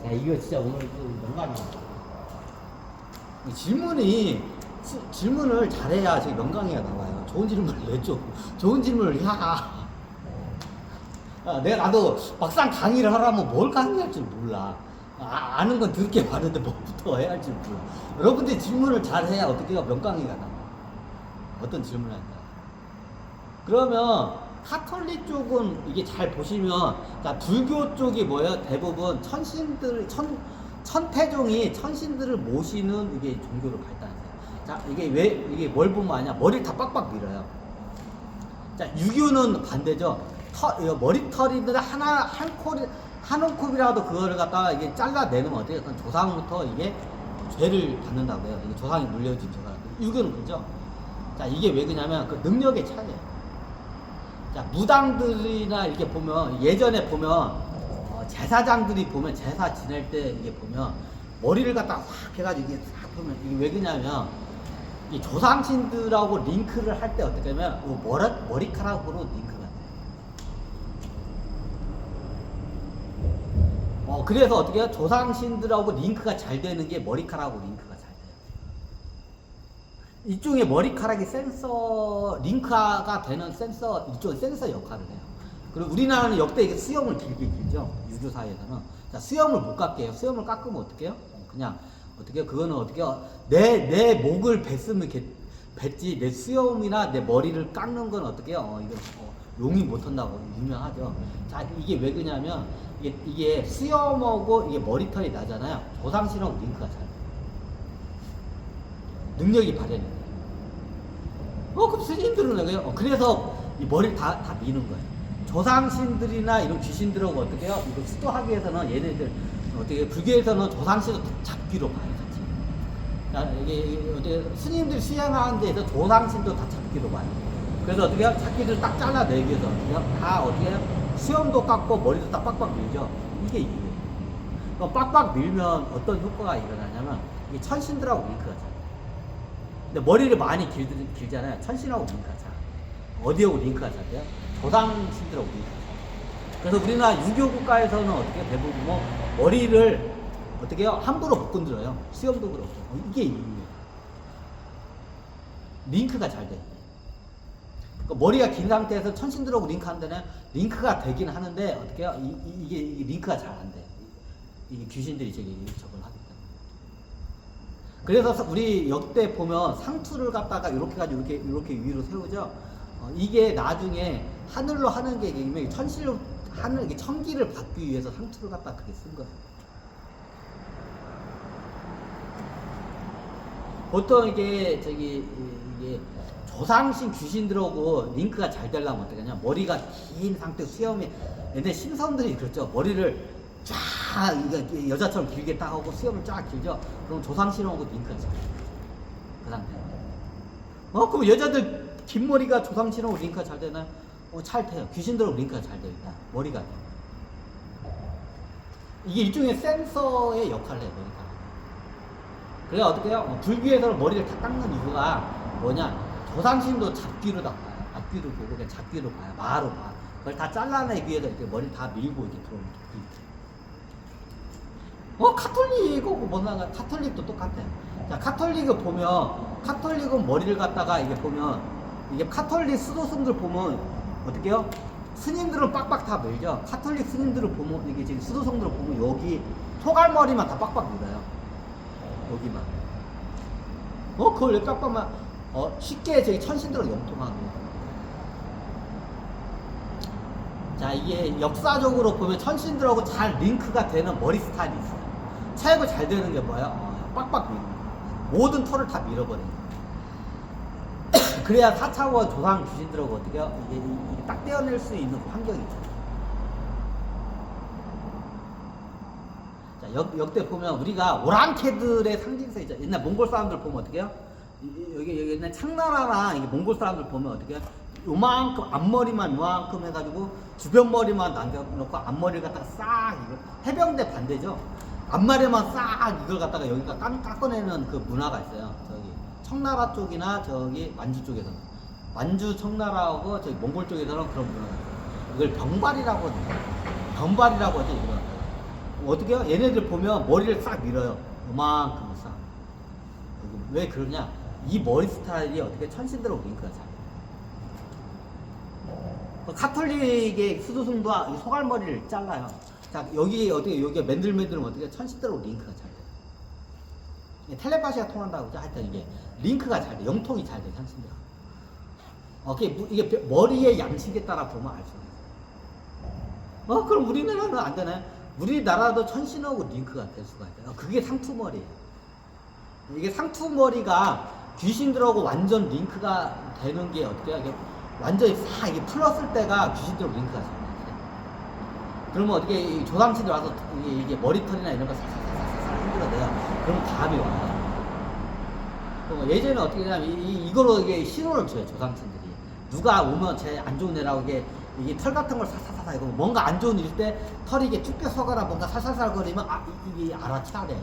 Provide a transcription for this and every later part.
야, 이거 진짜 오늘 영광이야. 질문을 잘해야 저기 명강의가 나와요. 좋은 질문을 내줘. 좋은 질문을 해야. 나도 막상 강의를 하려면 뭘 강의할지 몰라. 아는 건 들게 많은데 뭐부터 해야 할지 몰라. 여러분들이 질문을 잘해야 어떻게 해요? 명강의가 나와. 어떤 질문을 할까? 그러면 카톨릭 쪽은 이게 잘 보시면, 자, 불교 쪽이 뭐예요? 대부분 천태종이 천신들을 모시는 이게 종교를 발달했어요. 자, 이게 뭘 보면 아냐? 머리를 다 빡빡 밀어요. 자, 유교는 반대죠. 머리털이들 한 움큼이라도 그거를 갖다가 이게 잘라내면 어때요? 그건 조상부터 이게 죄를 받는다고 해요. 이게 조상이 물려준 죄가. 유교는 그죠? 자, 이게 왜 그러냐면 그 능력의 차이예요. 자, 무당들이나 이렇게 보면, 예전에 보면 제사장들이 보면 제사 지낼 때 이게 보면 머리를 갖다가 확 해가지고 이게 싹 보면 이게 왜 그러냐면 이 조상신들하고 링크를 할 때 어떻게 하면 머리카락으로 링크가 돼요. 그래서 어떻게 해요? 조상신들하고 링크가 잘 되는 게 머리카락하고 링크가 잘 돼요. 이쪽에 머리카락이 링크가 되는 이쪽은 센서 역할을 해요. 그리고 우리나라는 역대 이게 수염을 길게 길죠. 유교 사회에서는. 자, 수염을 못 깎게요. 수염을 깎으면 어떻게 해요? 그냥 어떻게 해요? 그거는 어떻게 해요? 내 목을 뱉으면 뱉지, 내 수염이나 내 머리를 깎는 건 어떻게 해요? 이거 용이 못한다고 유명하죠. 자, 이게 왜 그러냐면 이게 수염하고 이게 머리털이 나잖아요. 조상신하고 링크가 잘 돼요. 능력이 발현해요. 그럼 스님들은 왜요? 그래서 이 머리를 다 미는 거예요. 조상신들이나 이런 귀신들하고 어떻게 해요? 이거 수도하기 위해서는 얘네들 어떻게 불교에서는 조상신을 잡기로 봐요, 같이. 자, 이게 어떻게 스님들이 수행하는 데에서 조상신도 다 잡기로 봐요. 그래서 어떻게 해요? 잡기를 딱 잘라내기 위해서 다 어떻게 해요? 수염도 깎고 머리도 딱 빡빡 밀죠. 이게 이유예요. 빡빡 밀면 어떤 효과가 일어나냐면 이게 천신들하고 링크가 잘. 근데 머리를 많이 길잖아요. 천신하고 링크가 잘. 어디하고 링크가 잘 돼요? 조상신들하고 링크가 잘. 그래서 우리나라 유교 국가에서는 어떻게 대부분 머리를 어떻게 해요? 함부로 못 건드려요. 수염도 그렇고. 이게 이유예요. 링크가 잘 돼요. 그러니까 머리가 긴 상태에서 천신들하고 링크하는 데는 링크가 되긴 하는데 어떻게 해요? 이게 링크가 잘 안 돼요. 이게 귀신들이 저걸 하기 때문에. 그래서 우리 역대 보면 상투를 갖다가 이렇게 가지고 이렇게 위로 세우죠. 이게 나중에 하늘로 하는 게 이게 천실로 하늘 이게 천기를 받기 위해서 상투를 갖다 그렇게 쓴 거예요. 보통 이게 이게 조상신 귀신들하고 링크가 잘 되려면 어떻게 하냐? 머리가 긴 상태 수염이 옛날 신선들이 그렇죠. 머리를 쫙 여자처럼 길게 딱 하고 수염을 쫙 길죠. 그럼 조상신하고 링크가 잘 돼요. 그 상태. 그럼 여자들 긴 머리가 조상신하고 링크가 잘 되나요? 잘 돼요. 귀신들하고 링크가 잘 돼요. 일단 머리가. 이게 일종의 센서의 역할을 해요. 머리가. 그래 어떻게 해요? 불교에서는 머리를 다 깎는 이유가 뭐냐? 조상신도 잡귀로 다 봐요. 앞귀로 보고 그냥 잡귀로 봐요. 마로 봐. 그걸 다 잘라내기 위해서 이렇게 머리를 다 밀고 이렇게 들어오는 거예요. 카톨릭하고 뭐 상관? 카톨릭도 똑같아요. 자, 카톨릭을 보면 카톨릭은 머리를 갖다가 이게 보면 이게 카톨릭 수도승들 보면 어떻게 해요? 스님들은 빡빡 다 밀죠. 카톨릭 스님들을 보면 이게 지금 수도승들을 보면 여기 토갈머리만 다 빡빡 밀어요. 여기만. 그걸 왜 빡빡만 쉽게 저기 천신들을 영통하고. 자, 이게 역사적으로 보면 천신들하고 잘 링크가 되는 머리 스타일이 있어요. 최고 잘 되는 게 뭐예요? 빡빡 밀는 거예요. 모든 털을 다 밀어버리는 거예요. 그래야 4차원 조상 귀신들하고 어떻게 해요? 이게 딱 떼어낼 수 있는 환경이 있죠. 자, 역대 보면 우리가 오랑캐들의 상징성이죠. 옛날 몽골 사람들 보면 어떻게 해요? 여기 옛날 창나라랑 이게 몽골 사람들 보면 어떻게 해요? 요만큼 앞머리만 요만큼 해가지고 주변 머리만 남겨놓고 앞머리를 갖다가 싹 이거 해병대 반대죠. 앞머리만 싹 이걸 갖다가 여기가 깎아내는 그 문화가 있어요. 저기 청나라 쪽이나 저기 만주 쪽에서는 만주 청나라하고 저기 몽골 쪽에서는 그런 문화가 있어요. 이걸 병발이라고 하죠. 병발이라고 하죠. 이거. 어떻게 해요? 얘네들 보면 머리를 싹 밀어요. 요만큼을 싹. 왜 그러냐? 이 머리 스타일이 어떻게 천신들하고 링크가 잘 돼요. 카톨릭의 수도승도 소갈머리를 잘라요. 자, 여기 어떻게, 여기가 맨들맨들은 어떻게 천신들하고 링크가 잘 돼요. 텔레파시가 통한다고 하죠. 하여튼 이게 링크가 잘 돼. 영통이 잘 돼, 천신들. 이게 머리의 양식에 따라 보면 알 수가 있어요. 그럼 우리나라는 안 되나요? 우리나라도 천신하고 링크가 될 수가 있어요. 그게 상투머리예요. 이게 상투머리가 귀신들하고 완전 링크가 되는 게 어떻게 해요? 완전히 싹 이게 풀었을 때가 귀신들하고 링크가 잘 맞아요. 그러면 어떻게 조상신들 와서 이게 머리털이나 이런 거 싹싹싹싹 흔들어내요. 그럼 감이 와요. 예전에 어떻게 되냐면 이거로 이게 신호를 줘요. 조상신들이 누가 오면 제 안 좋은 애라고 이게 털 같은 걸 사사사사 이거 뭔가 안 좋은 일 때 털이 이게 쭉 펴서거나 뭔가 살살살 거리면 이게 알아차려.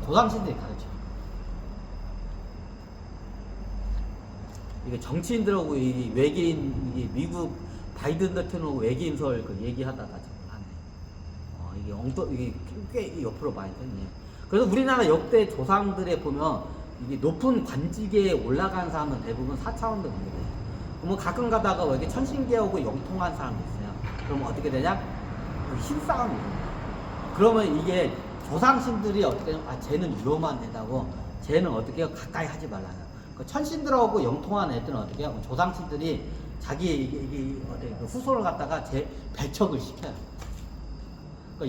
조상신들이 가르쳐요. 이게 정치인들하고 이 외계인, 이게 미국 바이든 대통령하고 외계인설 그 얘기하다가 하네. 이게 꽤 옆으로 많이 됐네. 그래서 우리나라 역대 조상들에 보면 이게 높은 관직에 올라간 사람은 대부분 4차원도 관계돼요. 그러면 가끔 가다가 왜 이렇게 천신계하고 영통한 사람도 있어요. 그러면 어떻게 되냐? 힘싸움이 일어나요. 그러면 이게 조상신들이 어떻게 되냐면 쟤는 위험한 애다고 쟤는 어떻게 해요? 가까이 하지 말라요. 천신들하고 영통한 애들은 어떻게 해요? 조상신들이 자기 후손을 갖다가 배척을 시켜요.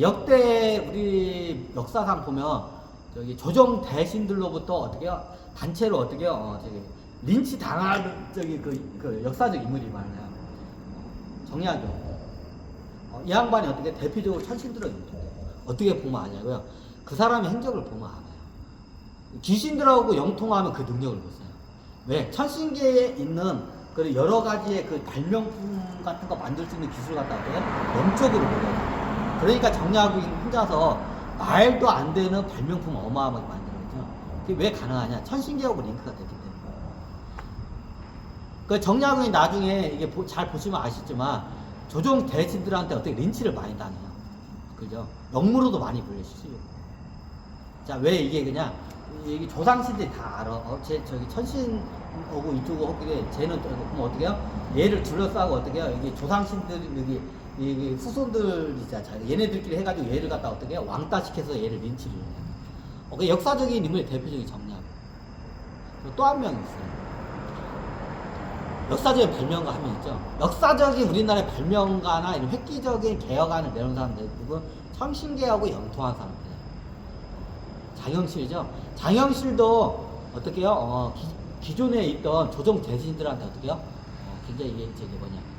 역대 우리 역사상 보면 저기 조정 대신들로부터 어떻게 해요? 단체로 어떻게 해요? 린치 당할 그 역사적 인물이 많아요. 정약용. 이 양반이 어떻게 대표적으로 천신들을 영통해요. 어떻게 보면 아냐고요? 그 사람의 행적을 보면 알아요. 귀신들하고 영통하면 그 능력을 보세요. 왜? 천신계에 있는 그 여러 가지의 그 발명품 같은 거 만들 수 있는 기술 갖다 어때요? 영적으로 보여요. 그러니까 정약용 혼자서 말도 안 되는 발명품 어마어마하게 만들었죠. 그게 왜 가능하냐? 천신계하고 링크가 됐기 때문에. 그 정약용이 나중에 이게 잘 보시면 아시지만 조종 대신들한테 어떻게 린치를 많이 당해요. 그죠? 역무로도 많이 불려시죠. 자, 왜 이게 그냥 이게 조상신들이 다 알아. 저기 천신하고 이쪽하고 쟤는 그럼 어떻게 해요? 얘를 둘러싸고 어떻게 해요? 이게 조상신들 이게 후손들이잖아요. 얘네들끼리 해가지고 얘를 갖다 어떻게 해요? 왕따시켜서 얘를 린치를 해요. 그 역사적인 인물의 대표적인 정리하고. 또 한 명 있어요. 역사적인 발명가 한 명 있죠. 역사적인 우리나라의 발명가나 이런 획기적인 개혁안을 내놓은 사람들 대부분 천신계하고 영통한 사람들. 장영실이죠. 장영실도 어떻게 해요? 기존에 있던 조정 대신들한테 어떻게 해요? 굉장히 이게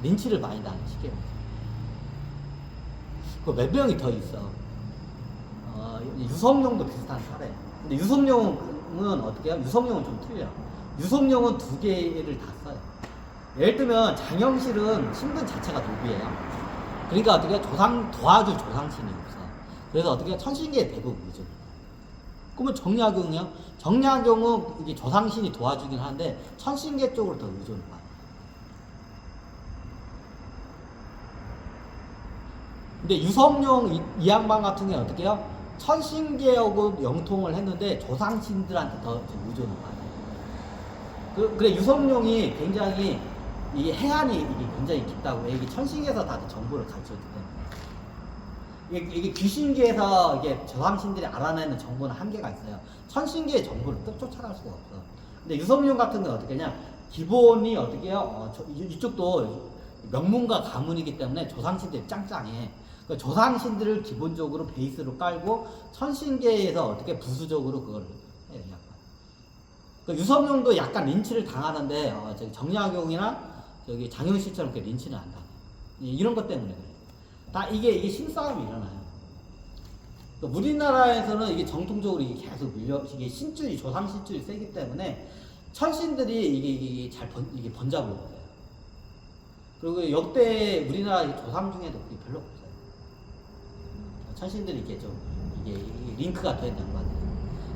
린치를 많이 당하는 시기예요. 그 몇 명이 더 있어. 유성룡도 비슷한 사례. 근데 유성룡은 어떻게 해요? 유성룡은 좀 틀려. 유성룡은 두 개를 다 써요. 예를 들면 장영실은 신분 자체가 노비예요. 그러니까 어떻게 해요? 도와줄 조상신이 없어. 그래서 어떻게 해요? 천신계에 대부분 의존. 그러면 정약용이요? 정약용은 이게 조상신이 도와주긴 하는데 천신계 쪽으로 더 의존을 받아요. 근데 유성룡 이 양반 같은 경우는 어떻게 해요? 천신계하고 영통을 했는데 조상신들한테 더 의존을 받아요. 그래 유성룡이 굉장히 이 해안이 이게 굉장히 깊다고 이게 천신계에서 다들 정보를 가르쳐주기 때문에 이게 귀신계에서 이게 조상신들이 알아내는 정보는 한계가 있어요. 천신계의 정보를 또 쫓아갈 수가 없어. 근데 유성룡 같은 경우는 어떻게 하냐? 기본이 어떻게 해요? 이쪽도 명문과 가문이기 때문에 조상신들이 짱짱해. 그러니까 조상신들을 기본적으로 베이스로 깔고 천신계에서 어떻게 부수적으로 그걸 해요. 그러니까 유성룡도 약간 린치를 당하는데 저기 정약용이나 저기 장영실처럼 그렇게 린치는 안 당해. 이런 것 때문에 그래. 다 이게 신싸움이 일어나요. 그러니까 우리나라에서는 이게 정통적으로 이게 계속 이게 신줄이 조상 신줄이 세기 때문에 천신들이 이게 이게 번잡을 못해요. 그리고 역대 우리나라 조상 중에도 그게 별로 없어요. 천신들이 이게 좀 이게 링크가 된 양반들.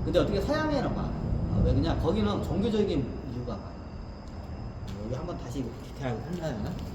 근데 어떻게 서양에는 많아. 왜 그냥 거기는 종교적인 이유가 많아. 여기 한번 다시 디테일하게 설명하면